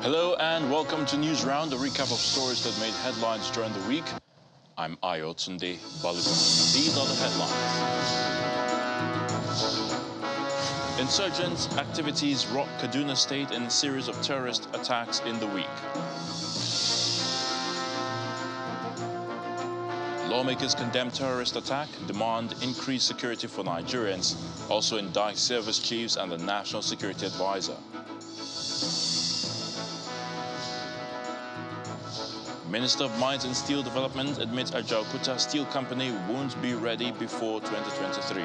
Hello and welcome to News Round, a recap of stories that made headlines during the week. I'm Ajaokuta. These are the headlines. Insurgents' activities rock Kaduna State in a series of terrorist attacks in the week. Lawmakers condemn terrorist attack, demand increased security for Nigerians, also indict service chiefs and the National Security Advisor. Minister of Mines and Steel Development admits Ajaokuta Steel Company won't be ready before 2023.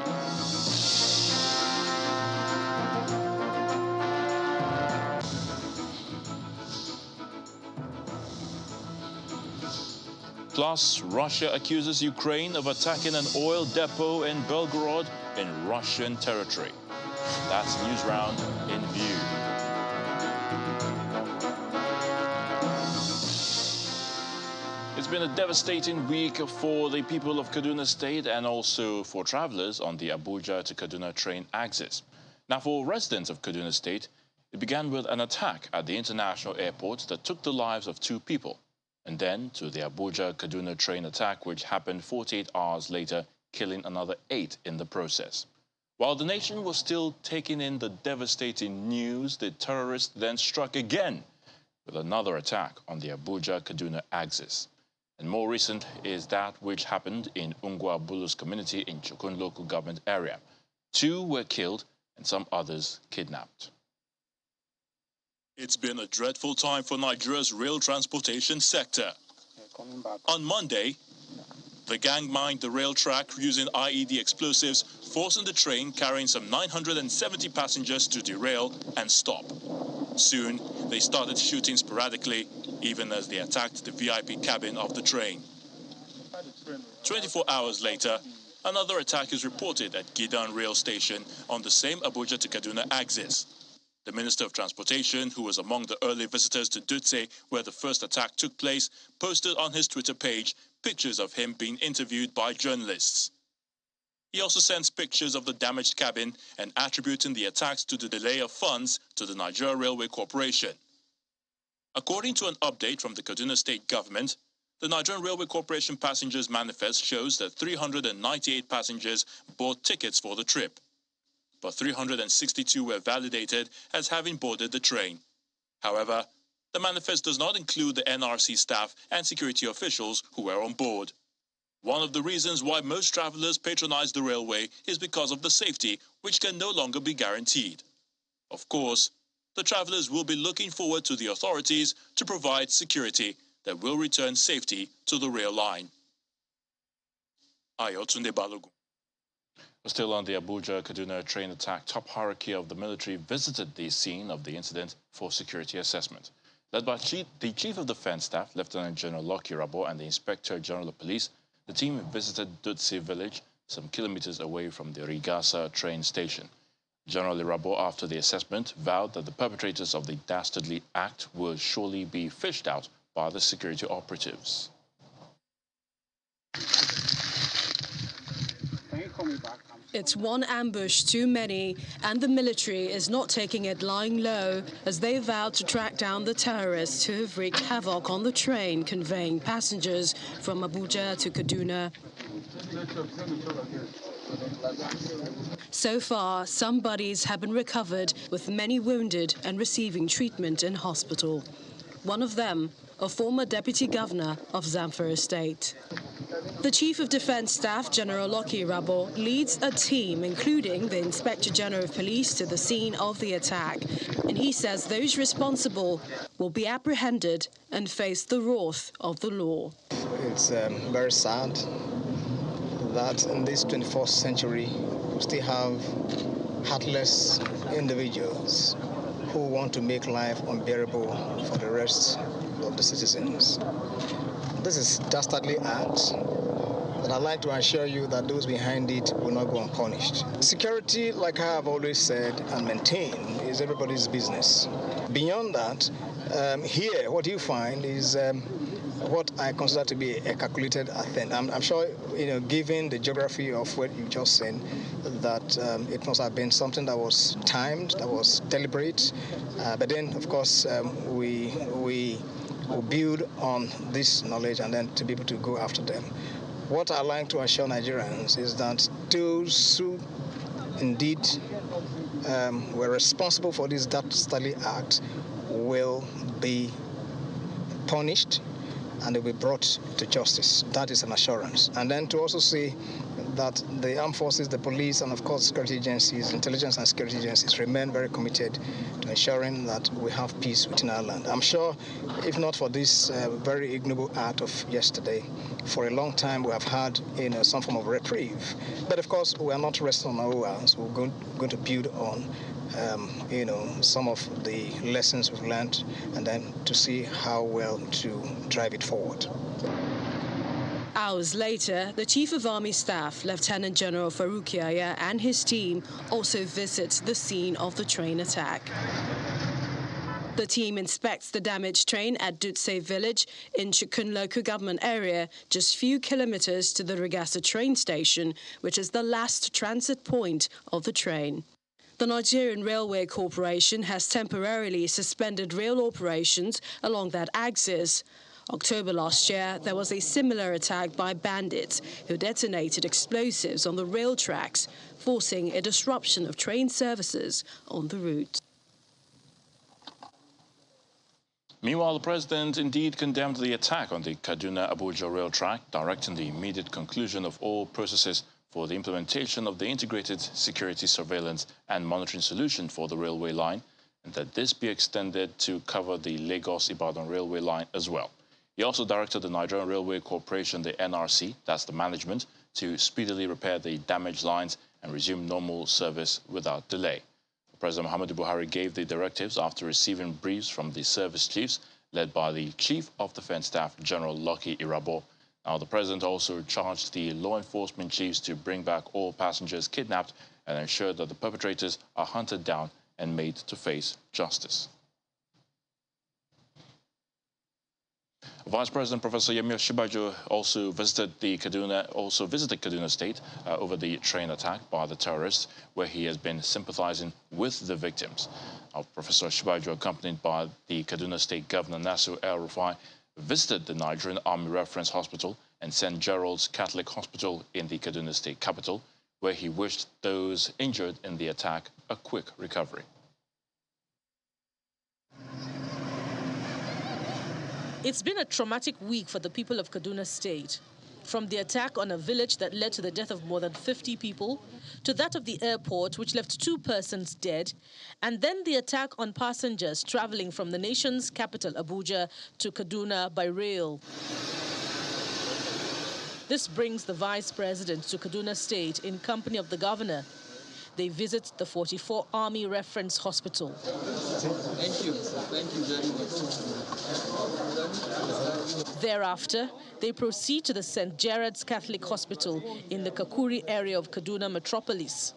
Plus, Russia accuses Ukraine of attacking an oil depot in Belgorod in Russian territory. That's News Round in View. It's been a devastating week for the people of Kaduna State and also for travelers on the Abuja to Kaduna train axis. Now, for residents of Kaduna State, it began with an attack at the international airport that took the lives of 2 people. And then to the Abuja-Kaduna train attack, which happened 48 hours later, killing another 8 in the process. While the nation was still taking in the devastating news, the terrorists then struck again with another attack on the Abuja-Kaduna axis. And more recent is that which happened in Ungwa-Bulu's community in Chukun local government area. 2 were killed and some others kidnapped. It's been a dreadful time for Nigeria's rail transportation sector. On Monday, the gang mined the rail track using IED explosives, forcing the train carrying some 970 passengers to derail and stop. Soon, they started shooting sporadically, even as they attacked the VIP cabin of the train. 24 hours later, another attack is reported at Gidan rail station on the same Abuja to Kaduna axis. The Minister of Transportation, who was among the early visitors to Dutse, where the first attack took place, posted on his Twitter page pictures of him being interviewed by journalists. He also sends pictures of the damaged cabin and attributing the attacks to the delay of funds to the Nigeria Railway Corporation. According to an update from the Kaduna State government, the Nigerian Railway Corporation Passengers Manifest shows that 398 passengers bought tickets for the trip, but 362 were validated as having boarded the train. However, the manifest does not include the NRC staff and security officials who were on board. One of the reasons why most travelers patronize the railway is because of the safety, which can no longer be guaranteed. Of course, the travelers will be looking forward to the authorities to provide security that will return safety to the rail line. Ajaokuta Balogun. Still on the Abuja-Kaduna train attack, top hierarchy of the military visited the scene of the incident for security assessment. Led by the Chief of Defense Staff, Lieutenant General Lucky Rabo, and the Inspector General of Police, the team visited Dutse village, some kilometers away from the Rigasa train station. General Rabo, after the assessment, vowed that the perpetrators of the dastardly act will surely be fished out by the security operatives. It's one ambush too many, and the military is not taking it lying low as they vowed to track down the terrorists who have wreaked havoc on the train conveying passengers from Abuja to Kaduna. So far, some bodies have been recovered, with many wounded and receiving treatment in hospital. One of them, a former deputy governor of Zamfara State. The Chief of Defense Staff, General Lucky Rabo, leads a team, including the Inspector General of Police, to the scene of the attack. And he says those responsible will be apprehended and face the wrath of the law. It's very sad that in this 21st century, we still have heartless individuals who want to make life unbearable for the rest of the citizens. This is dastardly act, but I'd like to assure you that those behind it will not go unpunished. Security, like I have always said and maintained, is everybody's business. Beyond that, here what you find is what I consider to be a calculated attempt. I'm sure, given the geography of what you just said, that it must have been something that was timed, that was deliberate. But then, of course, we build on this knowledge and then to be able to go after them. What I like to assure Nigerians is that those who indeed were responsible for this dastardly act will be punished and they'll be brought to justice. That is an assurance. And then to also say that the armed forces, the police, and of course security agencies, intelligence and security agencies remain very committed to ensuring that we have peace within our land. I'm sure if not for this very ignoble act of yesterday, for a long time we have had some form of reprieve. But of course we are not resting on our laurels. We're going to build on some of the lessons we've learned and then to see how well to drive it forward. Hours later, the Chief of Army Staff, Lieutenant General Farouk Yahya, and his team also visit the scene of the train attack. The team inspects the damaged train at Dutse village in Chikun local government area, just few kilometers to the Regasa train station, which is the last transit point of the train. The Nigerian Railway Corporation has temporarily suspended rail operations along that axis. October last year, there was a similar attack by bandits who detonated explosives on the rail tracks, forcing a disruption of train services on the route. Meanwhile, the president indeed condemned the attack on the Kaduna-Abuja rail track, directing the immediate conclusion of all processes for the implementation of the integrated security surveillance and monitoring solution for the railway line, and that this be extended to cover the Lagos-Ibadan railway line as well. He also directed the Nigerian Railway Corporation, the NRC, that's the management, to speedily repair the damaged lines and resume normal service without delay. President Muhammadu Buhari gave the directives after receiving briefs from the service chiefs, led by the Chief of Defence Staff, General Lucky Irabo. Now, the president also charged the law enforcement chiefs to bring back all passengers kidnapped and ensure that the perpetrators are hunted down and made to face justice. Vice President Professor Yemi Osinbajo also visited Kaduna State over the train attack by the terrorists, where he has been sympathizing with the victims. Professor Osinbajo, accompanied by the Kaduna State Governor Nasir El-Rufai, visited the Nigerian Army Reference Hospital and St. Gerald's Catholic Hospital in the Kaduna State capital, where he wished those injured in the attack a quick recovery. It's been a traumatic week for the people of Kaduna State. From the attack on a village that led to the death of more than 50 people, to that of the airport, which left 2 persons dead, and then the attack on passengers traveling from the nation's capital, Abuja, to Kaduna by rail. This brings the Vice President to Kaduna State in company of the Governor. They visit the 44 Army Reference Hospital. Thank you. Thank you very much. Thereafter, they proceed to the St. Gerard's Catholic Hospital in the Kakuri area of Kaduna metropolis.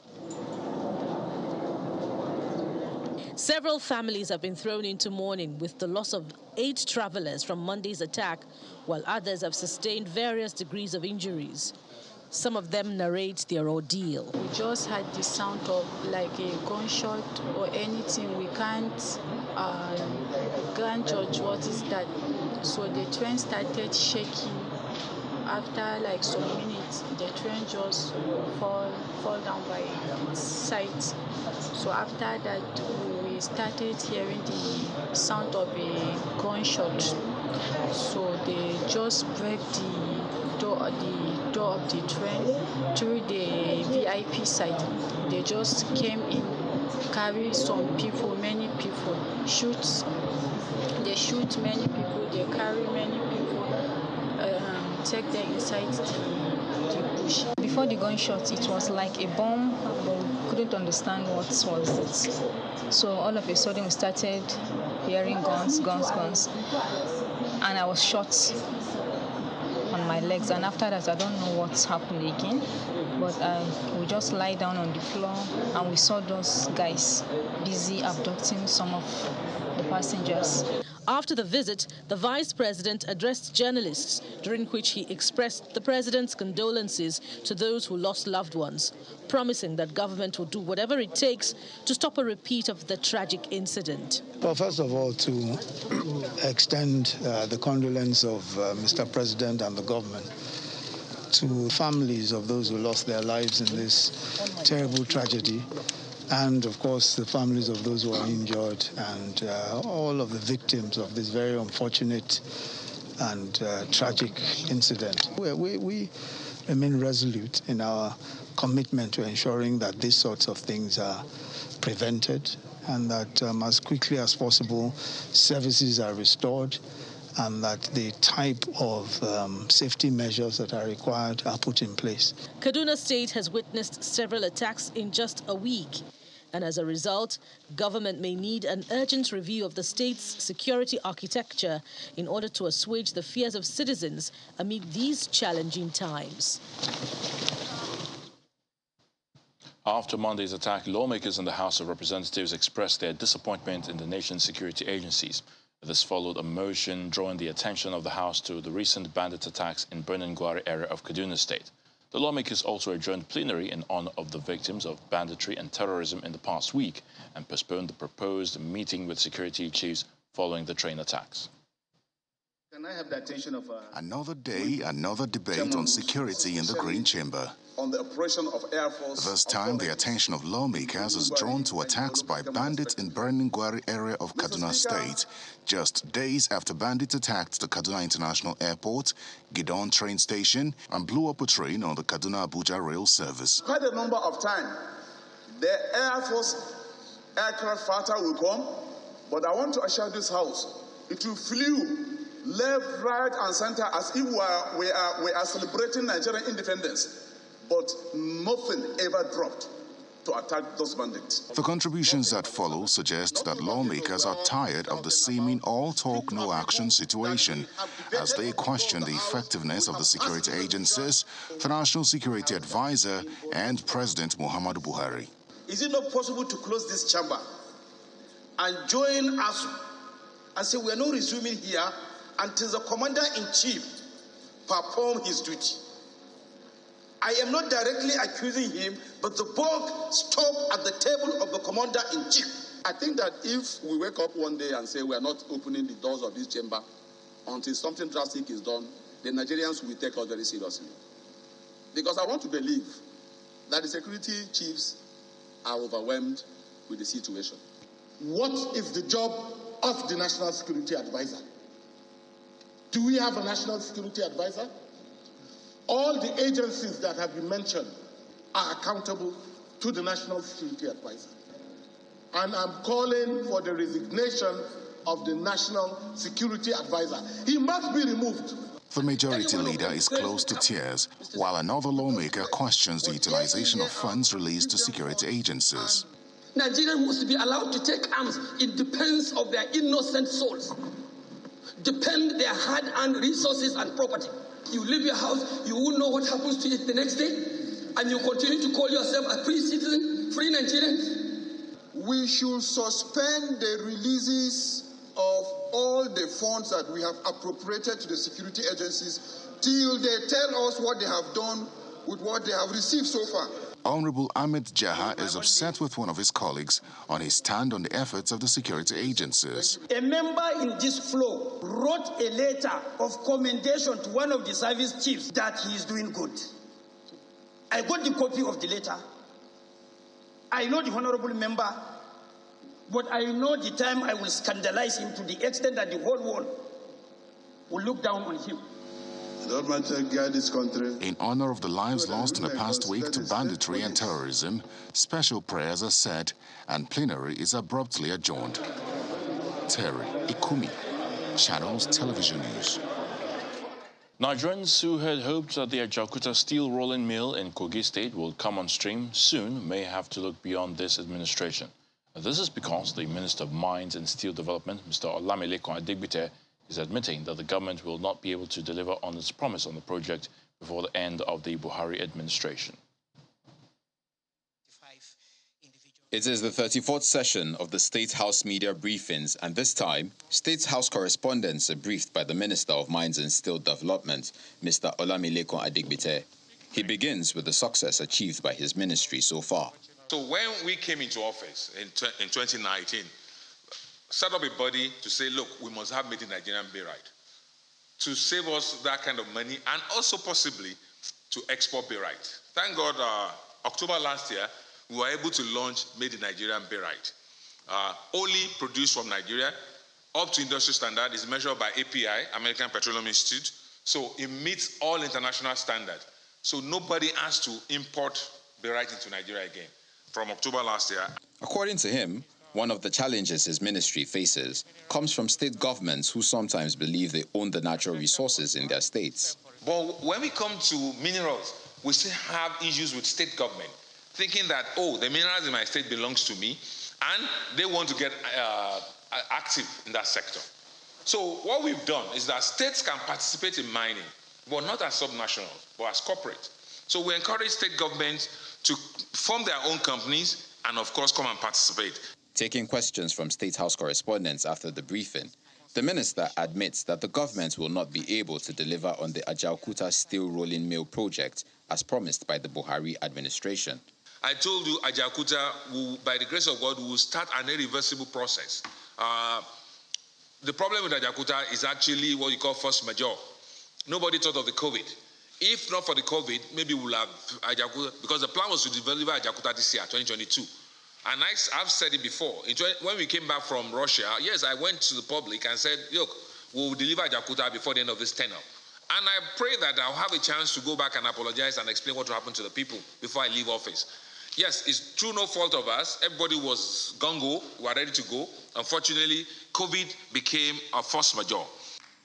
Several families have been thrown into mourning with the loss of 8 travelers from Monday's attack, while others have sustained various degrees of injuries. Some of them narrate their ordeal. We just had the sound of like a gunshot or anything. We can't judge what is that. So the train started shaking. After like some minutes, the train just fall down by its side. So after that, we started hearing the sound of a gunshot. So they just break the door of the train through the VIP side. They just came in, carry some people, many people, they shoot many people, they carry many people, take them inside the bush. Before the gunshot, it was like a bomb, but we couldn't understand what was it. So all of a sudden we started hearing guns, and I was shot on my legs, and after that I don't know what's happened again, but we just lie down on the floor and we saw those guys busy abducting some of the the passengers. After the visit, the Vice President addressed journalists, during which he expressed the President's condolences to those who lost loved ones, promising that government will do whatever it takes to stop a repeat of the tragic incident. Well, first of all, to extend the condolence of Mr. President and the government to families of those who lost their lives in this terrible tragedy, and of course the families of those who are injured, and all of the victims of this very unfortunate and tragic incident. We remain resolute in our commitment to ensuring that these sorts of things are prevented, and that as quickly as possible services are restored, and that the type of safety measures that are required are put in place. Kaduna State has witnessed several attacks in just a week. And as a result, government may need an urgent review of the state's security architecture in order to assuage the fears of citizens amid these challenging times. After Monday's attack, lawmakers in the House of Representatives expressed their disappointment in the nation's security agencies. This followed a motion drawing the attention of the House to the recent bandit attacks in Birnin-Gwari area of Kaduna State. The lawmakers also adjourned plenary in honor of the victims of banditry and terrorism in the past week and postponed the proposed meeting with security chiefs following the train attacks. Can I have the attention of another day, another debate on security in the Green Chamber. On the operation of Air Force. This time, the attention of lawmakers is drawn to attacks by bandits in Birnin-Gwari area of Kaduna State, just days after bandits attacked the Kaduna International Airport, Gidon train station, and blew up a train on the Kaduna-Abuja rail service. Quite a number of times, the Air Force aircraft fighter will come, but I want to assure this House, it will flew left, right, and center as if we are celebrating Nigerian independence. But nothing ever dropped to attack those bandits. The contributions that follow suggest that lawmakers are tired of the seeming all-talk, no-action situation as they question the effectiveness of the security agencies, the National Security Advisor, and President Muhammadu Buhari. Is it not possible to close this chamber and join us and say we are not resuming here until the Commander-in-Chief perform his duty? I am not directly accusing him, but the buck stopped at the table of the Commander-in-Chief. I think that if we wake up one day and say we are not opening the doors of this chamber until something drastic is done, the Nigerians will take us very seriously. Because I want to believe that the security chiefs are overwhelmed with the situation. What is the job of the National Security Advisor? Do we have a National Security Advisor? All the agencies that have been mentioned are accountable to the National Security Advisor. And I'm calling for the resignation of the National Security Advisor. He must be removed. The majority leader is close to tears, while another lawmaker questions the utilization of funds released to security agencies. Nigerians must be allowed to take arms in defense of their innocent souls, defend their hard-earned resources and property. You leave your house, you won't know what happens to you the next day, and you continue to call yourself a free citizen, free Nigerian. We should suspend the releases of all the funds that we have appropriated to the security agencies till they tell us what they have done with what they have received so far. Honorable Ahmed Jaha is upset with one of his colleagues on his stand on the efforts of the security agencies. A member in this floor wrote a letter of commendation to one of the service chiefs that he is doing good. I got the copy of the letter. I know the honorable member, but I know the time I will scandalize him to the extent that the whole world will look down on him. In honor of the lives lost in the past week to banditry and terrorism, special prayers are said and plenary is abruptly adjourned. Terry Ikumi, Channels Television News. Nigerians who had hoped that the Ajaokuta steel rolling mill in Kogi State will come on stream soon may have to look beyond this administration. This is because the Minister of Mines and Steel Development, Mr. Olamilekun Adegbite, is admitting that the government will not be able to deliver on its promise on the project before the end of the Buhari administration. It is the 34th session of the State House media briefings, and this time, State House correspondents are briefed by the Minister of Mines and Steel Development, Mr. Olamilekun Adigbite. He begins with the success achieved by his ministry so far. So when we came into office in 2019, set up a body to say, look, we must have Made in Nigerian Barite to save us that kind of money and also possibly to export Barite. Thank God, October last year, we were able to launch Made in Nigerian Barite. Only produced from Nigeria, up to industry standard, is measured by API, American Petroleum Institute, so it meets all international standards. So nobody has to import Barite into Nigeria again from October last year. According to him, one of the challenges his ministry faces comes from state governments who sometimes believe they own the natural resources in their states. But when we come to minerals, we still have issues with state government, thinking that, oh, the minerals in my state belongs to me, and they want to get active in that sector. So what we've done is that states can participate in mining, but not as subnationals, but as corporate. So we encourage state governments to form their own companies and, of course, come and participate. Taking questions from State House correspondents after the briefing, the minister admits that the government will not be able to deliver on the Ajaokuta steel rolling mill project as promised by the Buhari administration. I told you Ajaokuta, by the grace of God, will start an irreversible process. The problem with Ajaokuta is actually what you call force majeure. Nobody thought of the COVID. If not for the COVID, maybe we'll have Ajaokuta, because the plan was to deliver Ajaokuta this year, 2022. And I've said it before. When we came back from Russia, yes, I went to the public and said, look, we'll deliver Ajaokuta before the end of this tenure. And I pray that I'll have a chance to go back and apologize and explain what happened to the people before I leave office. Yes, it's true, no fault of us. Everybody was gung-ho, we were ready to go. Unfortunately, COVID became a force majeure.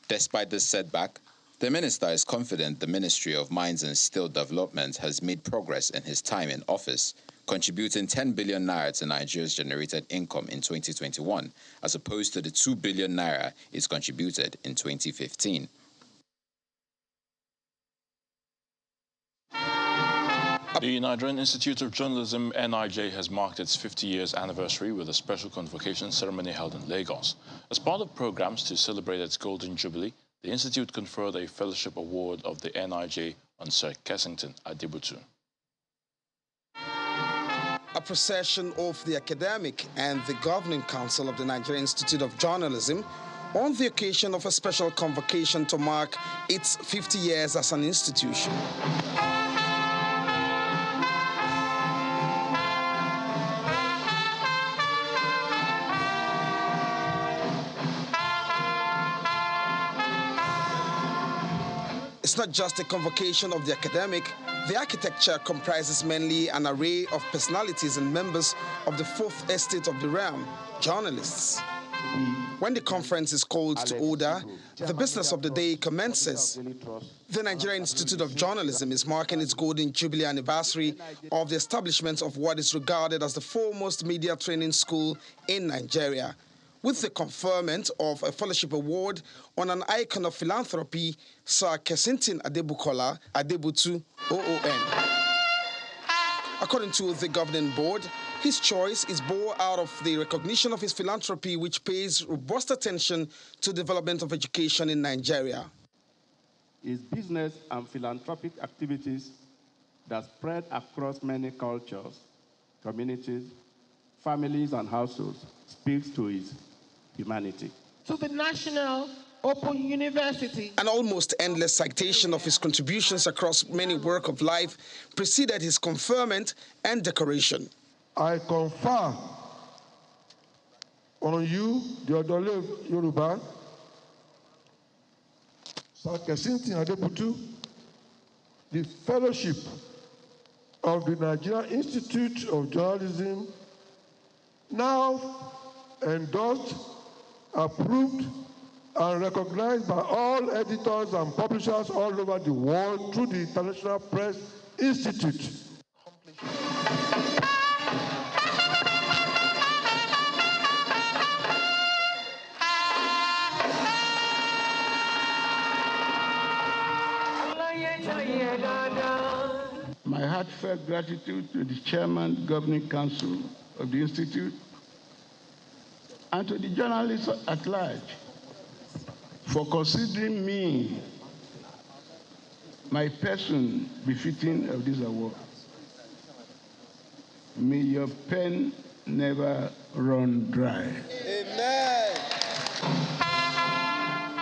Despite this setback, the minister is confident the Ministry of Mines and Steel Development has made progress in his time in office, contributing 10 billion naira to Nigeria's generated income in 2021, as opposed to the 2 billion naira it contributed in 2015. The Nigerian Institute of Journalism, NIJ, has marked its 50 years anniversary with a special convocation ceremony held in Lagos. As part of programs to celebrate its Golden Jubilee, the Institute conferred a fellowship award of the NIJ on Sir Kensington Adebutu. A procession of the academic and the governing council of the Nigerian Institute of Journalism on the occasion of a special convocation to mark its 50 years as an institution. It's not just a convocation of the academic. The architecture comprises mainly an array of personalities and members of the fourth estate of the realm, journalists. When the conference is called to order, the business of the day commences. The Nigerian Institute of Journalism is marking its Golden Jubilee anniversary of the establishment of what is regarded as the foremost media training school in Nigeria, with the conferment of a fellowship award on an icon of philanthropy, Sir Kensington Adebutu, OON. According to the governing board, his choice is born out of the recognition of his philanthropy, which pays robust attention to development of education in Nigeria. His business and philanthropic activities that spread across many cultures, communities, families, and households speaks to his humanity. To the National Open University. An almost endless citation of his contributions across many walks of life preceded his conferment and decoration. I confer on you, the Odole Yoruba, Sir Kensington Adebutu, the fellowship of the Nigerian Institute of Journalism, now endorsed, approved, and recognized by all editors and publishers all over the world through the International Press Institute. My heartfelt gratitude to the Chairman, Governing Council of the Institute, and to the journalists at large for considering me, my person, befitting of this award. May your pen never run dry. Amen.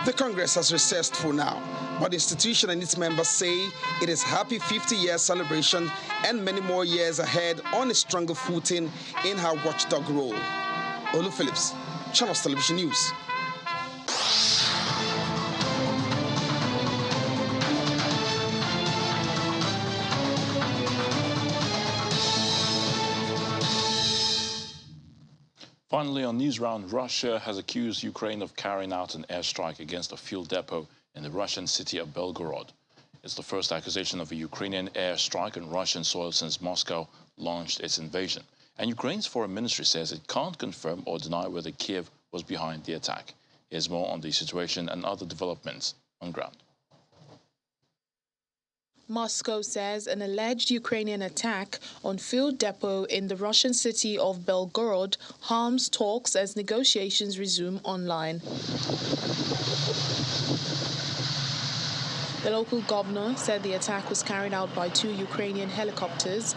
The Congress has recessed for now, but the institution and its members say it is happy 50-year celebration and many more years ahead on a stronger footing in her watchdog role. Olu Phillips, Channels Television News. Finally, on News Round, Russia has accused Ukraine of carrying out an airstrike against a fuel depot in the Russian city of Belgorod. It's the first accusation of a Ukrainian airstrike on Russian soil since Moscow launched its invasion. And Ukraine's foreign ministry says it can't confirm or deny whether Kiev was behind the attack. Here's more on the situation and other developments on ground. Moscow says an alleged Ukrainian attack on fuel depot in the Russian city of Belgorod harms talks as negotiations resume online. The local governor said the attack was carried out by 2 Ukrainian helicopters,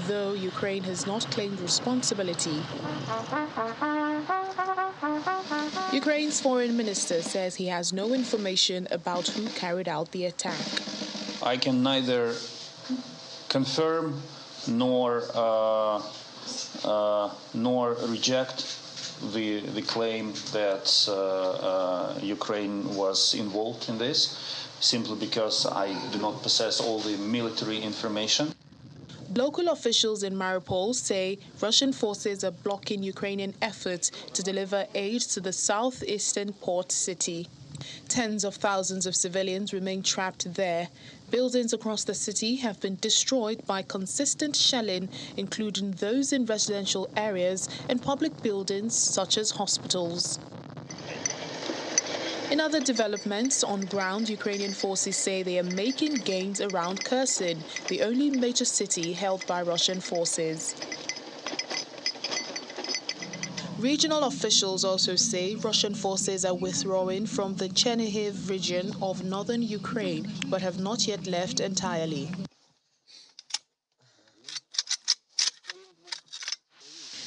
though Ukraine has not claimed responsibility. Ukraine's foreign minister says he has no information about who carried out the attack. I can neither confirm nor reject the claim that Ukraine was involved in this, simply because I do not possess all the military information. Local officials in Mariupol say Russian forces are blocking Ukrainian efforts to deliver aid to the southeastern port city. Tens of thousands of civilians remain trapped there. Buildings across the city have been destroyed by consistent shelling, including those in residential areas and public buildings such as hospitals. In other developments on ground, Ukrainian forces say they are making gains around Kherson, the only major city held by Russian forces. Regional officials also say Russian forces are withdrawing from the Chernihiv region of northern Ukraine, but have not yet left entirely.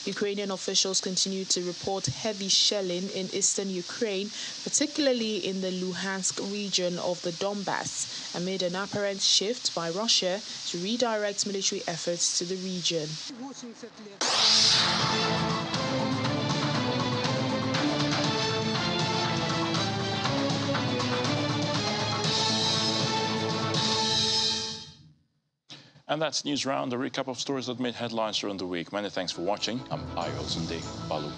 Ukrainian officials continue to report heavy shelling in eastern Ukraine, particularly in the Luhansk region of the Donbass, amid an apparent shift by Russia to redirect military efforts to the region. And that's News Round, a recap of stories that made headlines during the week. Many thanks for watching. I'm Ayotunde Balu.